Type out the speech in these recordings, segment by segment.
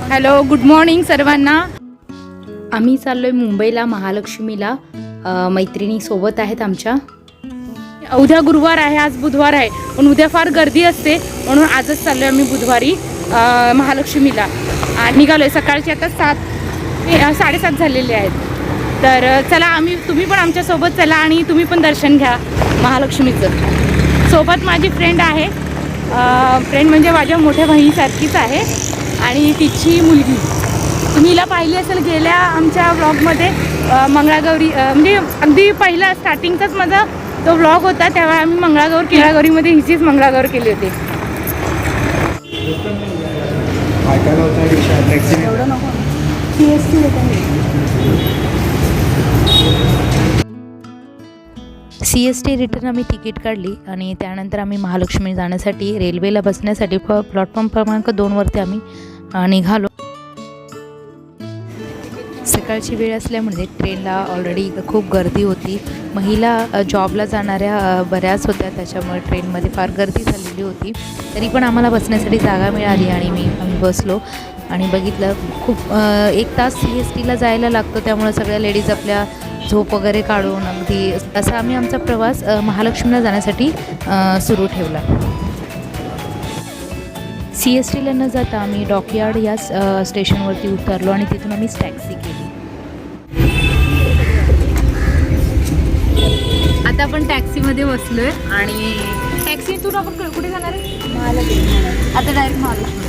Hello, good morning सर्वांना. आम्ही चाललोय मुंबईला महालक्ष्मीला. मैत्रिणी सोबत आहेत आमच्या. उद्या गुरुवार आहे, आज बुधवार आहे, पण उद्या फार गर्दी असते म्हणून आजच चाललोय आम्ही बुधवारी महालक्ष्मीला. निघालोय सकाळची आता 7:30 झालेले आहेत. तर चला, तुम्ही पण आमच्यासोबत चला आणि तुम्ही पण दर्शन घ्या महालक्ष्मीचं. सोबत माझी फ्रेंड आहे. फ्रेंड म्हणजे माझ्या मोठ्या बहिणीसारखीच आहे आणि तिची मुलगी. तुम्ही हिला पाहिली असेल गेल्या आमच्या व्लॉगमध्ये. मंगळागौरी म्हणजे अगदी पहिला स्टार्टिंगचाच माझा तो व्लॉग होता, तेव्हा आम्ही मंगळागौर केळागौरीमध्ये हिचीच मंगळागौर केली होती. CST रिटर्न आम्ही तिकीट काढली आणि त्यानंतर आम्ही महालक्ष्मी जाण्यासाठी रेल्वेला बसण्यासाठी प्लॅटफॉर्म क्रमांक 2वरती आम्ही निघालो. सकाळची वेळ असल्यामुळे ट्रेनला ऑलरेडी खूप गर्दी होती. महिला जॉबला जाणाऱ्या बऱ्याच होत्या, त्याच्यामुळे ट्रेनमध्ये फार गर्दी झालेली होती. तरी पण आम्हाला बसण्यासाठी जागा मिळाली आणि आम्ही बसलो आणि बघितलं खूप 1 तास CSTला जायला लागतो, त्यामुळे सगळ्या लेडीज आपल्या झोप वगैरे काढून अगदी असा आम्ही आमचा प्रवास महालक्ष्मीला जाण्यासाठी सुरू ठेवला. CSTला न जाता आम्ही डॉकयार्ड या स्टेशनवरती उतरलो आणि तिथून आम्ही टॅक्सी केली. आता आपण टॅक्सीमध्ये बसलोय आणि टॅक्सीतून आपण कुठे जाणार आहे? महालक्ष्मी. आता डायरेक्ट महालक्ष्मी.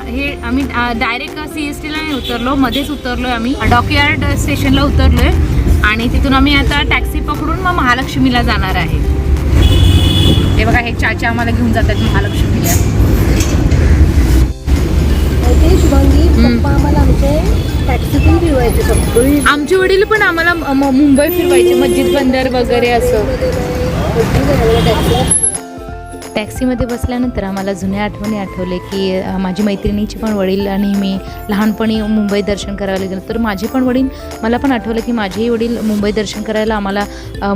हे आम्ही डायरेक्ट CSTला नाही उतरलो, मध्येच उतरलो आहे आम्ही. डॉकयार्ड स्टेशनला उतरलोय आणि तिथून आम्ही आता टॅक्सी पकडून मग महालक्ष्मीला जाणार आहे. हे बघा, हे चाचा आम्हाला घेऊन जातात महालक्ष्मीला. टॅक्सीतून फिरवायचे सगळे. आमचे वडील पण आम्हाला मुंबई फिरवायचे, मस्जिद बंदर वगैरे असं. टॅक्सीमध्ये बसल्यानंतर आम्हाला जुन्या आठवणी आठवले की माझी मैत्रिणीचे पण वडील आणि मी लहानपणी मुंबई दर्शन करायला गेलो. तर माझे पण वडील, मला पण आठवलं की माझेही वडील मुंबई दर्शन करायला आम्हाला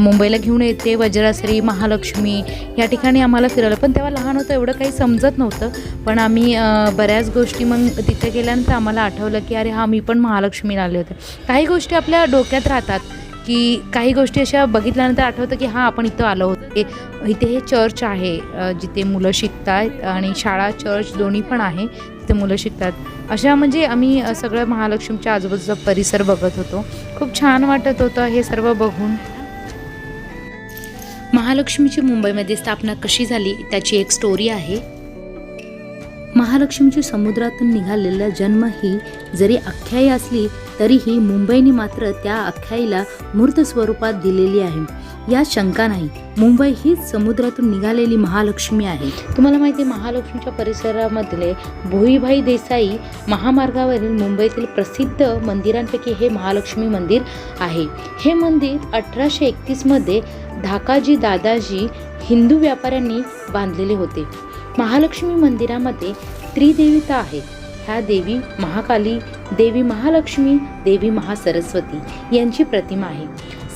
मुंबईला घेऊन येते. वज्राश्री, महालक्ष्मी या ठिकाणी आम्हाला फिरवलं. पण तेव्हा लहान होतं, एवढं काही समजत नव्हतं. पण आम्ही बऱ्याच गोष्टी मग तिथे गेल्यानंतर आम्हाला आठवलं की अरे मी पण महालक्ष्मीला आले होते. काही गोष्टी आपल्या डोक्यात राहतात की काही गोष्टी अशा बघितल्यानंतर आठवतं की आपण इथं आलो होतो. इथे हे चर्च आहे जिथे मुलं शिकतात आणि शाळा चर्च दोन्ही पण आहे, तिथे मुलं शिकतात. अशा म्हणजे आम्ही सगळं महालक्ष्मीच्या आजूबाजूचा परिसर बघत होतो. खूप छान वाटत होतं हे सर्व बघून. महालक्ष्मीची मुंबईमध्ये स्थापना कशी झाली त्याची एक स्टोरी आहे. महालक्ष्मीची समुद्रातून निघालेला जन्म ही जरी आख्यायी असली तरीही मुंबईने मात्र त्या आख्यायीला मूर्त स्वरूपात दिलेली आहे, यात शंका नाही. मुंबई हीच समुद्रातून निघालेली महालक्ष्मी आहे. तुम्हाला माहिती आहे, महालक्ष्मीच्या परिसरामधले भोईभाई देसाई महामार्गावरील मुंबईतील प्रसिद्ध मंदिरांपैकी हे महालक्ष्मी मंदिर आहे. हे मंदिर 1831मध्ये ढाकाजी दादाजी हिंदू व्यापाऱ्यांनी बांधलेले होते. महालक्ष्मी मंदिरामध्ये त्रिदेवता आहेत. ह्या देवी महाकाली, देवी महालक्ष्मी, देवी महासरस्वती यांची प्रतिमा आहे.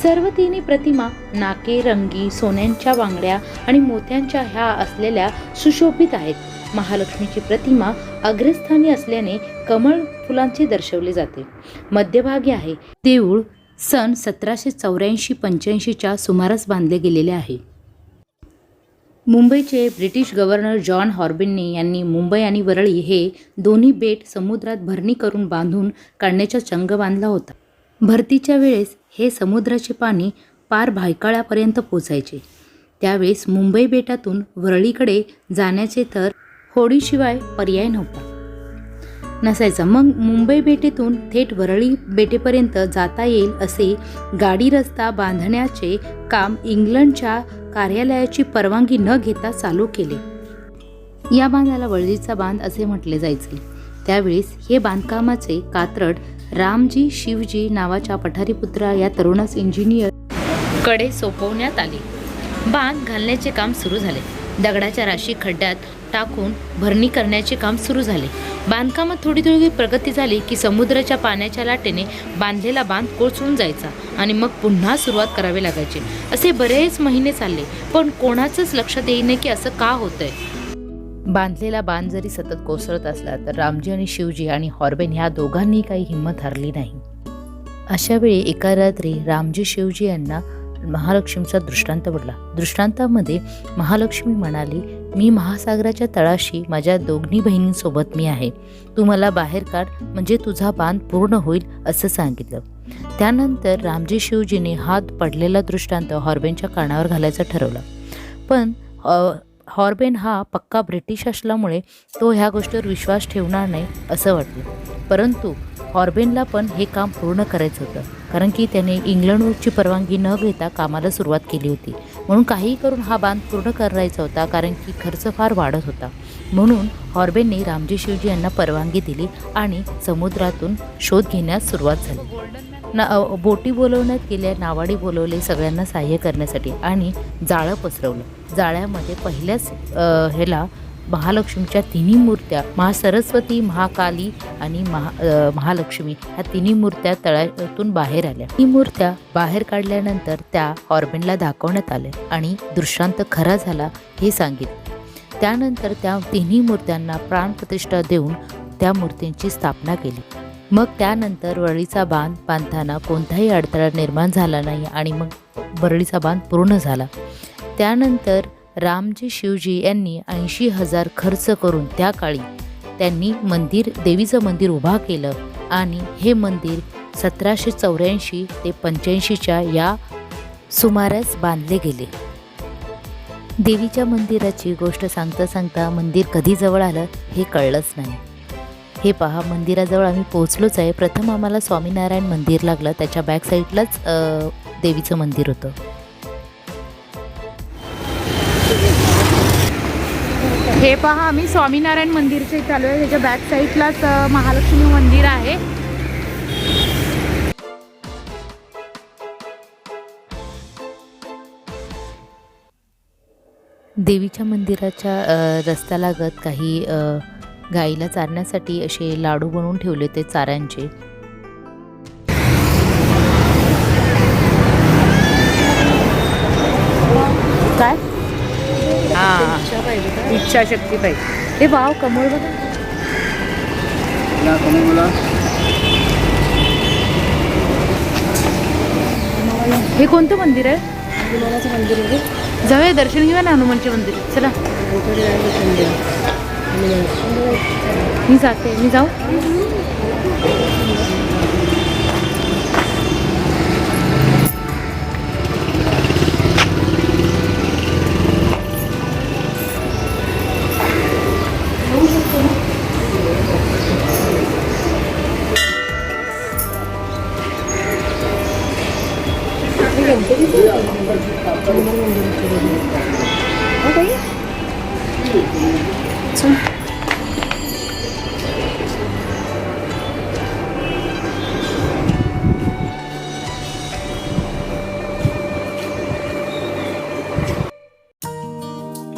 सर्व तिन्ही प्रतिमा नाकेरंगी सोन्यांच्या बांगड्या आणि मोत्यांच्या ह्या असलेल्या सुशोभित आहेत. महालक्ष्मीची प्रतिमा अग्रस्थानी असल्याने कमळ फुलांचे दर्शवले जाते. मध्यभागी आहे. देऊळ सन 1784-85च्या सुमारास बांधले गेलेले आहे. मुंबईचे ब्रिटिश गव्हर्नर जॉन हॉर्बिनी यांनी मुंबई आणि वरळी हे दोन्ही बेट समुद्रात भरणी करून बांधून काढण्याचा चंग बांधला होता. भरतीच्या वेळेस हे समुद्राचे पाणी पार भायखळ्यापर्यंत पोचायचे. त्यावेळेस मुंबई बेटातून वरळीकडे जाण्याचे तर होडीशिवाय पर्याय नसायचा. मग मुंबई बेटेतून थेट वरळी बेटेपर्यंत जाता येईल असे गाडी रस्ता बांधण्याचे काम इंग्लंडच्या कार्यालयाची परवानगी न घेता चालू केले. या बांधाला वरळीचा बांध असे म्हटले जायचे. त्यावेळेस हे बांधकामाचे कात्रड रामजी शिवजी नावाच्या पठारीपुत्रा या तरुणास इंजिनियर कडे सोपवण्यात आले. बांध घालण्याचे काम सुरू झाले. दगडाच्या राशी खड्ड्यात टाकून भरणी करण्याचे काम सुरू झाले. बांधकामात थोडी प्रगती झाली की समुद्राच्या पाण्याच्या लाटेने बांधलेला बांध कोसळून जायचा आणि मग पुन्हा सुरुवात करावी लागायची. असे बरेच महिने चालले, पण कोणाचंच लक्षात येईना की असं का होतंय. बांधलेला बाण जरी सतत कोसळत असला तर रामजी आणि शिवजी आणि हॉर्बेन ह्या दोघांनी काही हिंमत हरली नाही. अशा वेळी एका रात्री रामजी शिवजी यांना महालक्ष्मीचा दृष्टांत पडला. दृष्टांतामध्ये महालक्ष्मी म्हणाली, मी महासागराच्या तळाशी माझ्या दोन्ही बहिणींसोबत मी आहे. तू मला बाहेर काढ म्हणजे तुझा बाण पूर्ण होईल असं सांगितलं. त्यानंतर रामजी शिवजीने हात पडलेला दृष्टांत हॉर्बेनच्या कानावर घालायचा ठरवला. पण हॉर्बेन हा पक्का ब्रिटिश असल्यामुळे तो ह्या गोष्टीवर विश्वास ठेवणार नाही असं वाटलं. परंतु हॉर्बेनला पण हे काम पूर्ण करायचं होतं, कारण की त्याने इंग्लंडची परवानगी न घेता कामाला सुरुवात केली होती. म्हणून काहीही करून हा बांध पूर्ण करायचा होता, कारण की खर्च फार वाढत होता. म्हणून हॉर्बेनने रामजी शिवजी यांना परवानगी दिली आणि समुद्रातून शोध घेण्यास सुरुवात झाली. बोटी बोलवण्यात गेल्या, नावाडी बोलवले सगळ्यांना सहाय्य करण्यासाठी आणि जाळं पसरवलं. जाळ्यामध्ये पहिल्याच ह्याला महालक्ष्मीच्या तिन्ही मूर्त्या, महासरस्वती, महाकाली आणि महालक्ष्मी ह्या तिन्ही मूर्त्या तळ्यातून बाहेर आल्या. ही मूर्त्या बाहेर काढल्यानंतर त्या हॉर्बेनला दाखवण्यात आल्या आणि दृष्टांत खरा झाला हे सांगितलं. त्यानंतर त्या तिन्ही मूर्त्यांना प्राणप्रतिष्ठा देऊन त्या मूर्तींची स्थापना केली. मग त्यानंतर वरळीचा बांध बांधताना कोणताही अडथळा निर्माण झाला नाही आणि मग वरळीचा बांध पूर्ण झाला. त्यानंतर रामजी शिवजी यांनी 80,000 खर्च करून त्या काळी त्यांनी देवीचं मंदिर उभा केलं आणि हे मंदिर 1784 ते 85च्या या सुमारास बांधले गेले. देवीच्या मंदिराची गोष्ट सांगता सांगता मंदिर कधी जवळ आलं हे कळलंच नाही. हे पहा, मंदिराजवळ आम्ही पोहोचलोच आहे. प्रथम आम्हाला स्वामीनारायण मंदिर लागलं, त्याच्या बॅक साईडलाच देवीचं मंदिर होतं. हे पहा, आम्ही स्वामीनारायण मंदिरच्या इथे आलो आहे. त्याच्या बॅक साईडलाच महालक्ष्मी मंदिर आहे. देवीच्या मंदिराच्या रस्त्यालगत काही गाईला चारण्यासाठी असे लाडू बनवून ठेवले होते चाऱ्यांचे. काय? इच्छाशक्ती पाहिजे. हे वाव, कमळ बघा. हे कोणतं मंदिर आहे? हनुमानाचं मंदिर आहे. जाऊया, दर्शन घेऊया ना हनुमानचे मंदिर. चला, मी जाते. मी जाऊ?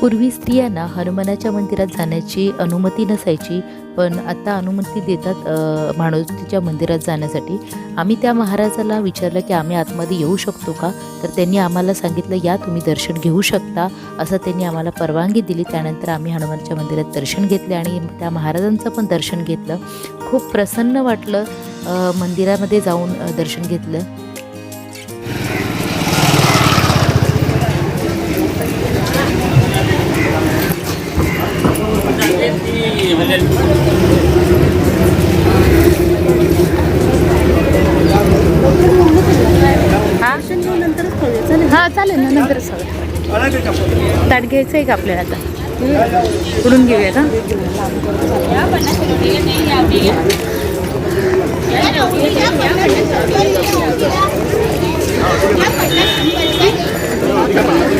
पूर्वी स्त्रियांना हनुमानाच्या मंदिरात जाण्याची अनुमती नसायची, पण आता अनुमती देतात माणोतीच्या मंदिरात जाण्यासाठी. आम्ही त्या महाराजाला विचारलं की आम्ही आतमध्ये येऊ शकतो का, तर त्यांनी आम्हाला सांगितलं या तुम्ही दर्शन घेऊ शकता, असं त्यांनी आम्हाला परवानगी दिली. त्यानंतर आम्ही हनुमानाच्या मंदिरात दर्शन घेतले आणि त्या महाराजांचं पण दर्शन घेतलं. खूप प्रसन्न वाटलं मंदिरामध्ये जाऊन दर्शन घेतलं. हां, चालेल ना, नंतरच हवं. ताट घ्यायचं आहे का आपल्याला? आता उडून घेऊया का?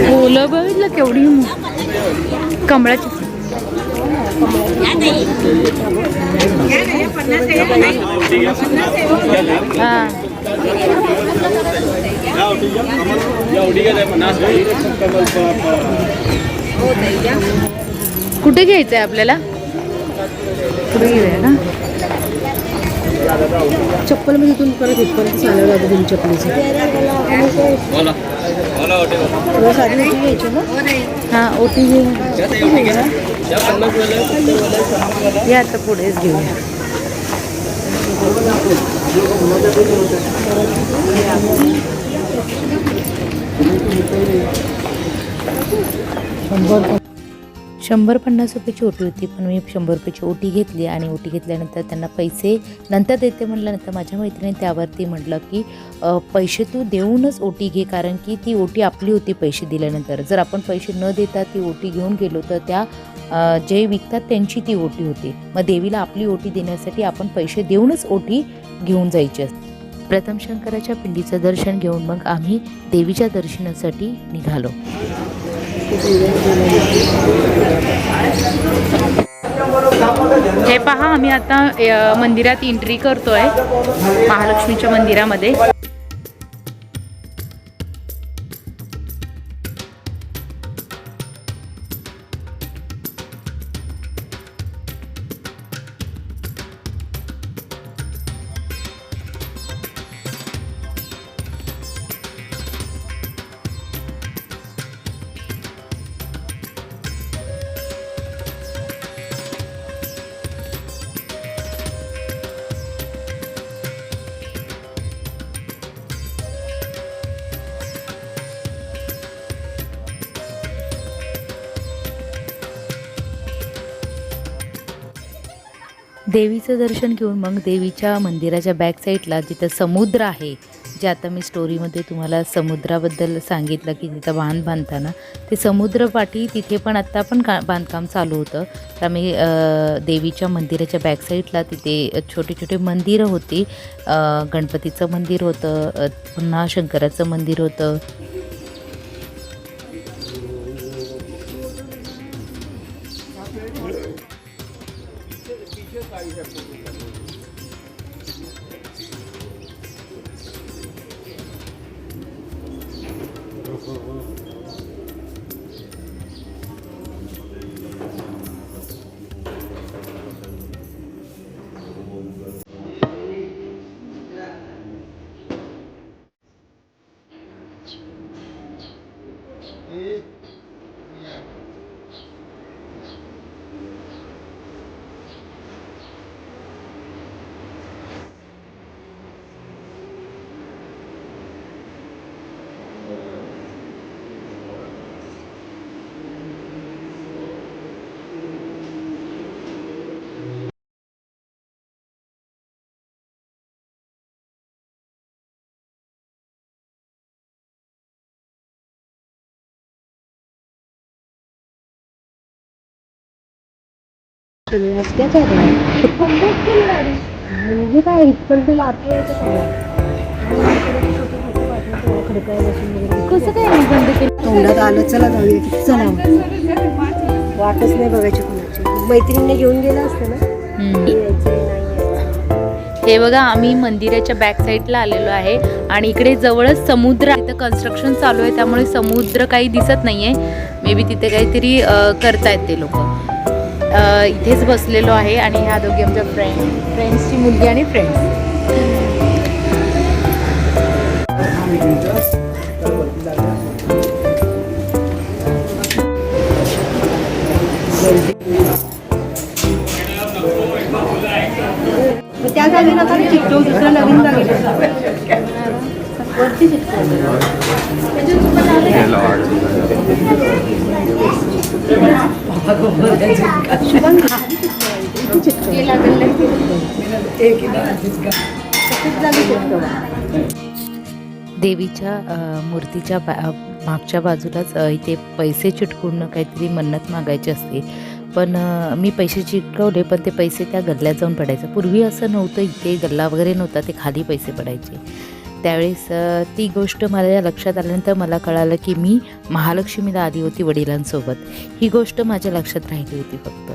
फुलं बघितलं केवढी कमळाची. हां, कुठे घ्यायचं आहे आपल्याला? कुठे घेऊया ना? चप्पल म्हणजे इथून परत इथपर्यंत चालावं लागतं तुमच्या चप्पलीचं. तुला साधी ओटी घ्यायची ना? हां ओटी घेऊया या आता पुढेच घेऊया. शंभर 50 रुपयाची ओटी होती, पण मी 100 रुपयाची ओटी घेतली आणि ओटी घेतल्यानंतर त्यांना पैसे नंतर देते म्हटल्यानंतर माझ्या मैत्रिणीने त्यावरती म्हटलं की पैसे तू देऊनच ओटी घे, कारण की ती ओटी आपली होती पैसे दिल्यानंतर. जर आपण पैसे न देता ती ओटी घेऊन गेलो तर त्या जे विकतात त्यांची ती ओटी होती. मग देवीला आपली ओटी देण्यासाठी आपण पैसे देऊनच ओटी घेऊन जायची असते. प्रथम शंकराच्या पिंडीचं दर्शन घेऊन मग आम्ही देवीच्या दर्शनासाठी निघालो. हे पहा आम्ही आता मंदिरात एंट्री करतोय महालक्ष्मीच्या मंदिरामध्ये. देवीचं दर्शन घेऊन मग देवीच्या मंदिराच्या बॅक साईडला जिथं समुद्र आहे, जे आता मी स्टोरीमध्ये तुम्हाला समुद्राबद्दल सांगितलं की तिथं बांधताना ते समुद्रपाठी तिथे पण आत्ता पण बांधकाम चालू होतं. तर आम्ही देवीच्या मंदिराच्या बॅक साईडला तिथे छोटे छोटे मंदिरं होती. गणपतीचं मंदिर होतं, पुन्हा शंकराचं मंदिर होतं. म्हणजे काय इथपर्यंत लाटे कसं काय नाही बंद केलं? तोंडात आलं, चला जाऊया, चला. वाटच नाही बघायची कोणाची. मैत्रिणीने घेऊन गेला असतं ना. हे बघा आम्ही मंदिराच्या बॅक साईडला आलेलो आहे आणि इकडे जवळच समुद्र आहे. इथं कन्स्ट्रक्शन चालू आहे त्यामुळे समुद्र काही दिसत नाही आहे. मे बी तिथे काहीतरी करतायत ते लोक. इथेच बसलेलो आहे आणि ह्या दोघी आमच्या फ्रेंड्सची मुलगी आणि फ्रेंड्स. त्या जागी नका चिकटो, दुसऱ्या नवीन जागी वरती चिकटो. देवीच्या मूर्तीच्या मागच्या बाजूलाच इथे पैसे चिटकून काहीतरी मन्नत मागायची असते. पण मी पैसे चिटकवले पण ते पैसे त्या गल्ल्यात जाऊन पडायचे. पूर्वी असं नव्हतं, इथे गल्ला वगैरे नव्हता, ते खाली पैसे पडायचे. त्यावेळेस ती गोष्ट माझ्या लक्षात आल्यानंतर मला कळालं की मी महालक्ष्मीला आली होती वडिलांसोबत. ही गोष्ट माझ्या लक्षात राहिली होती फक्त.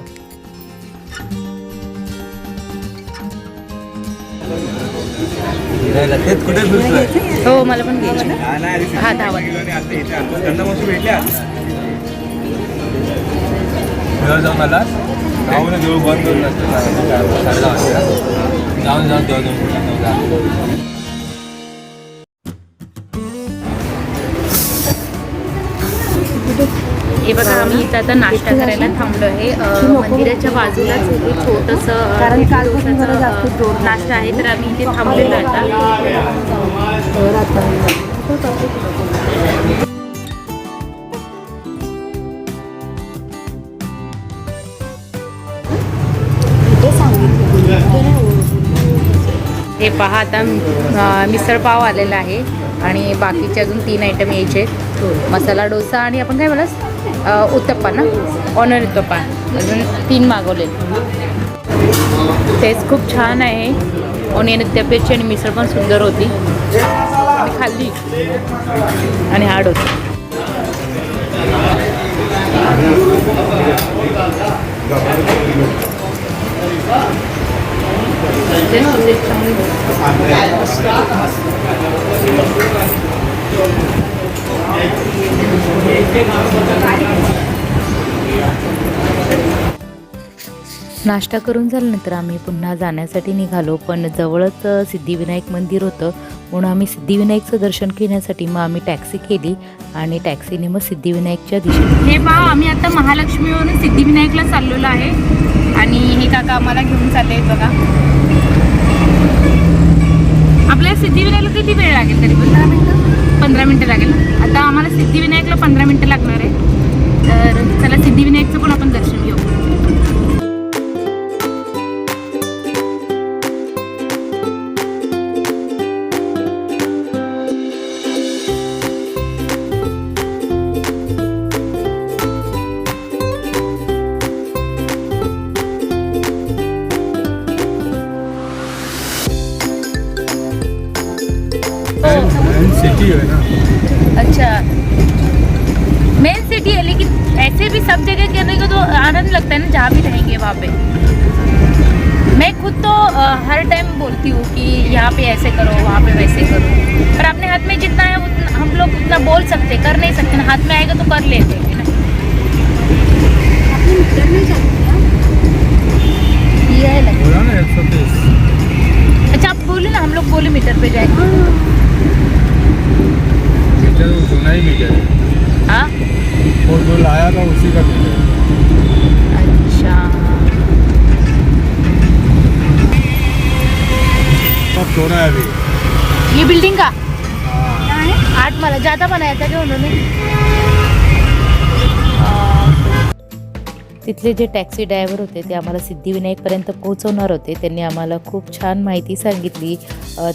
हो मला पण घ्यायची. हा धावत जाऊन आला जाऊन देऊळ बंद करून जाऊन जाऊन बघा आम्ही इथं आता नाश्ता करायला थांबलो आहे. मंदिराच्या बाजूलाच इथे छोटंसं कारण कालपासून जरा जास्त जोर नाश्ता आहे, तर आम्ही इथे थांबलेलो आहे आता. हे पहा आता मिसळ पाव आलेला आहे आणि बाकीचे अजून 3 आयटम यायचे, मसाला डोसा आणि आपण काय बोलास उत्तप्पा ना, ऑनर उत्तप्पा अजून 3 मागवले. टेस्ट खूप छान आहे. ऑनियन उत्तप्प्याची आणि मिसळ पण सुंदर होती, मी खाल्ली. आणि हा डोसा नाश्ता करून झाल्यानंतर आम्ही पुन्हा जाण्यासाठी निघालो, पण जवळच सिद्धिविनायक मंदिर होतं म्हणून आम्ही सिद्धिविनायकचं दर्शन घेण्यासाठी मग आम्ही टॅक्सी केली आणि टॅक्सीने मग सिद्धिविनायकच्या दिशेने. हे पहा आम्ही आता महालक्ष्मीवरून सिद्धिविनायकला चाललेलो आहे आणि हे काका आम्हाला घेऊन चालले आहेत बघा. आपल्याला सिद्धिविनायकला किती वेळ लागेल तरी? 15 मिनटं लागेल. आता आम्हाला सिद्धिविनायकला 15 मिनटं लागणार आहे, तर चला सिद्धिविनायकचं पण आपण दर्शन घेऊ. सिटी है ना. अच्छा, मेन सिटी है, लेकिन ऐसे भी सब जगह करने को तो आनंद लगता है ना, जहाँ भी रहेंगे वहाँ पे. मैं खुद तो हर टाइम बोलती हूँ कि यहाँ पे ऐसे करो, वहाँ पे वैसे करो, पर अपने हाथ में जितना है उतना हम लोग उतना बोल सकते, कर नहीं सकते ना. हाथ में आएगा तो कर लेते हैं ना. ये है लग. बोला ना 130. अच्छा आप बोले ना, हम लोग बोले मीटर पे जाएंगे. मीटर सुना ही मीटर है. हाँ वो जो लाया था उसी का मीटर है. अच्छा, सब सोना है अभी. ये बिल्डिंग का 8 माला ज़्यादा बनाया था क्या उन्होंने? तिथले जे टॅक्सी ड्रायव्हर होते ते आम्हाला सिद्धिविनायकपर्यंत पोहोचवणार होते. त्यांनी आम्हाला खूप छान माहिती सांगितली,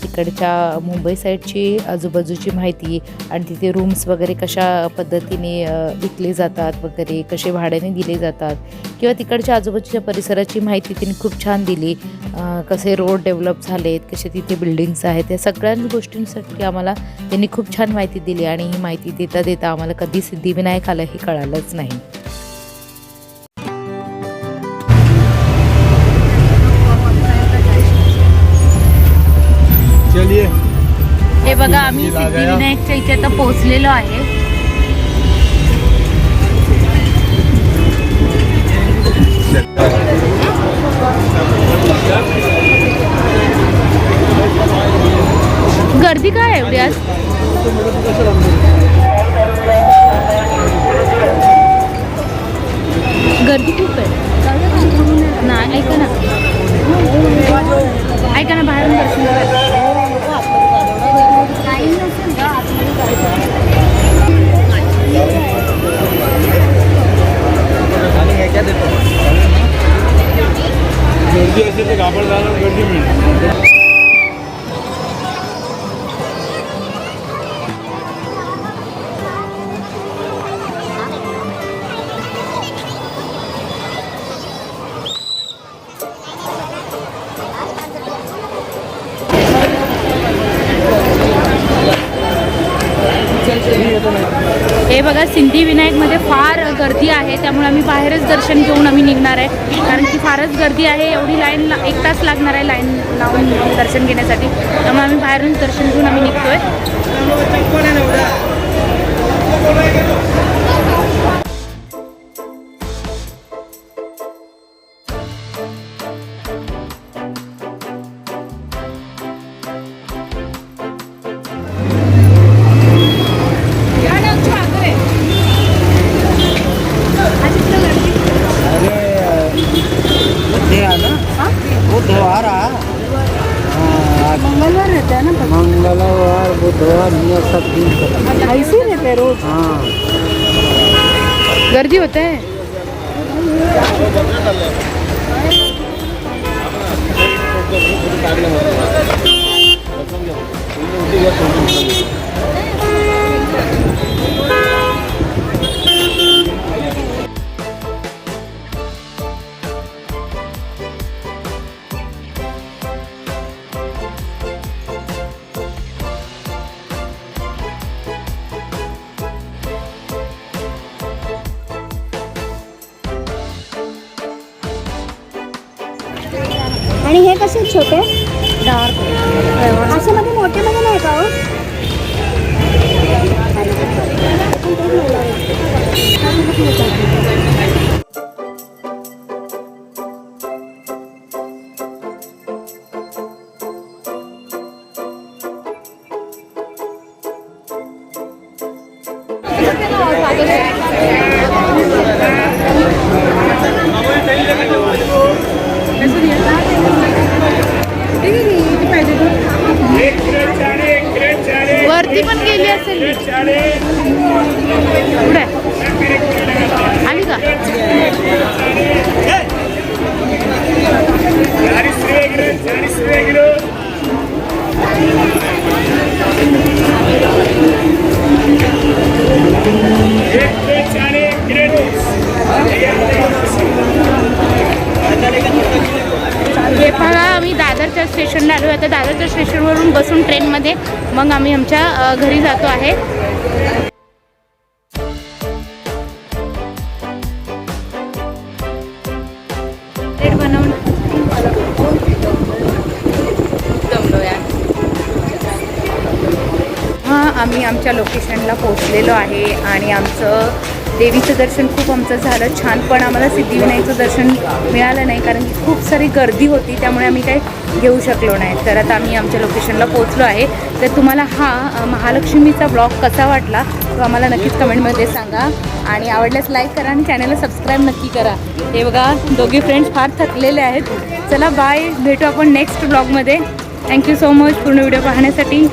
तिकडच्या मुंबई साईडची आजूबाजूची माहिती आणि तिथे रूम्स वगैरे कशा पद्धतीने विकले जातात वगैरे, कसे भाड्याने दिले जातात किंवा तिकडच्या आजूबाजूच्या परिसराची माहिती त्यांनी खूप छान दिली. कसे रोड डेव्हलप झालेत, कसे तिथे बिल्डिंग्स आहेत, या सगळ्या गोष्टींसाठी आम्हाला त्यांनी खूप छान माहिती दिली आणि ही माहिती देता देता आम्हाला कधी सिद्धिविनायक आलं हे कळालंच नाही. चलिए. हे बघा आम्ही सिद्धिविनायकच्या इथे आता पोहोचलेलो आहे. गर्दी काय आहे एवढी आज? गर्दी खूप आहे ना. ऐका ना, ऐका ना, बाहेरून दर्शन करा. गर्दी असेल तर घाबरत झालं, गर्दी मिळेल. हे बघा सिद्धिविनायकमध्ये फार गर्दी आहे, त्यामुळे आम्ही बाहेरच दर्शन घेऊन आम्ही निघणार आहे, कारण की फारच गर्दी आहे. एवढी लाईन 1 तास लागणार आहे लाईन लावून दर्शन घेण्यासाठी, त्यामुळे आम्ही बाहेरून दर्शन घेऊन आम्ही निघतोय. मंगलवार मंगलवार रहता है ना मंगलवार बुधवार ये सब दिन ऐसे रहते हैं रोज। हाँ गर्दी होत आहे. आणि हे कसे छोटे असे मध्ये मोठे मध्ये नाही का हो? वरती पण गेली असेल. पुढे आली का? हे पहा आम्ही दादरच्या स्टेशनला आलो. आता दादरच्या स्टेशनवरून बसून ट्रेनमध्ये मग आम्ही आमच्या घरी जातो आहे. प्लेट बनवून जमलो यार. हां आम्ही आमच्या लोकेशनला पोहोचलेलो आहे आणि आमचं देवीचं दर्शन खूप आमचं झालं छान. पण आम्हाला सिद्धिविनायकचं दर्शन मिळालं नाही कारण की खूप सारी गर्दी होती, त्यामुळे आम्ही काही घेऊ शकलो नाही. तर आता आम्ही आमच्या लोकेशनला पोहोचलो आहे. तर तुम्हाला हा महालक्ष्मीचा ब्लॉग कसा वाटला तो आम्हाला नक्कीच कमेंटमध्ये सांगा आणि आवडल्यास लाईक करा आणि चॅनलला सबस्क्राईब नक्की करा. हे बघा दोघे फ्रेंड्स फार थकलेले आहेत. चला बाय, भेटू आपण नेक्स्ट ब्लॉगमध्ये. थँक्यू सो मच पूर्ण व्हिडिओ पाहण्यासाठी.